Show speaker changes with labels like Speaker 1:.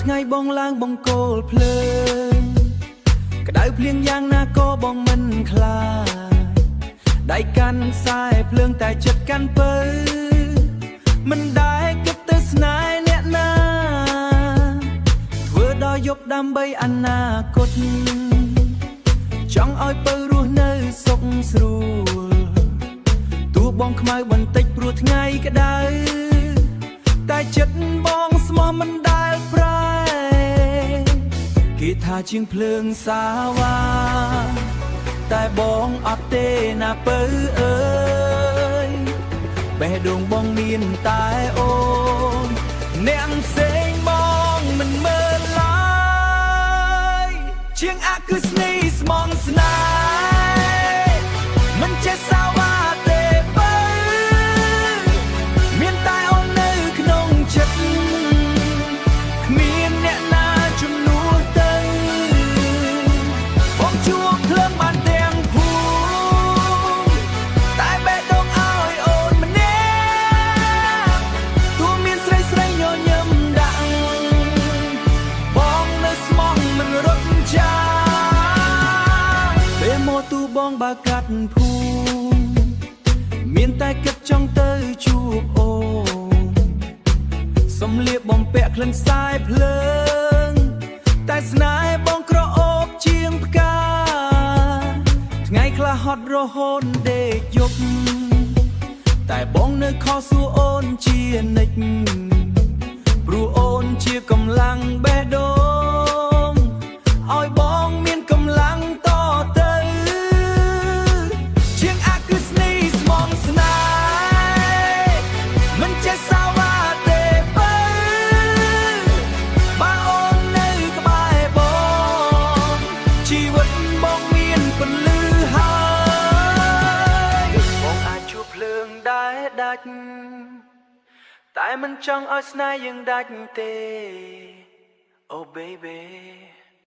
Speaker 1: ថ្ងៃបងឡើងបង្គោលភ្លើងក្តៅភ្លៀងយ៉ាងណាក៏បងមិនខ្លាចដៃកាន់ខ្សែភ្លើងតែចិត្តកាន់ពើមិនដែលគិតទៅស្នេហ៍អ្នកណាធ្វើដល់យប់ដើម្បីអនាគតចង់ឲ្យពើរស់នៅសុខស្រួលទោះបងខ្មៅបន្តិចព្រោះថ្ងៃក្តៅតែចិត្តបងស្មោះមិនដែលប្រែគេថាជាងភ្លើងសាវ៉ាតែបងអត់ទេណាពើអើយបេះដូងបងមានតែអូនអ្នកផ្សេងបងមិនមើលឡើយជាងអាគឺស្នេហ៍ស្មងស្នេហ៍មិនចេះសាវ៉ាទេពើមានតែអូននៅក្នុងចិត្តគ្មានអ្នកណាជំនួសទៅបងជួបភ្លើងបានទាំងភូមិតែបេះដូងឲ្យអូនម្នាក់ទោះមានស្រីស្រីញញឹមដាក់បងនៅស្មោះមិនរត់ចាពេលមកទូបងបើកាត់ភូមិមានតែគិតចង់ទៅជួបអូនសំលៀកបំពាក់ក្លិនខ្សែភ្លើងតែស្នេហ៍បងក្រអូបជាងផ្កាថ្ងៃខ្លះហត់រហូតដេកយប់តែបងនៅខសួរអូនជានិច្ចព្រោះអូនជាកម្លាំងបេះដូងឲ្យបងមានកម្លាំងតទៅជាងអាគឺស្នេហ៍ស្មងស្នេហ៍មិនចេះសាវ៉ាទេពើបើអូននៅក្បែរបងជីវិតបងមានពន្លឺហើយបងអាចជួបភ្លើងដែលដាច់តែមិនចង់ឲ្យស្នេហ៍យើងដាច់ទេ Oh baby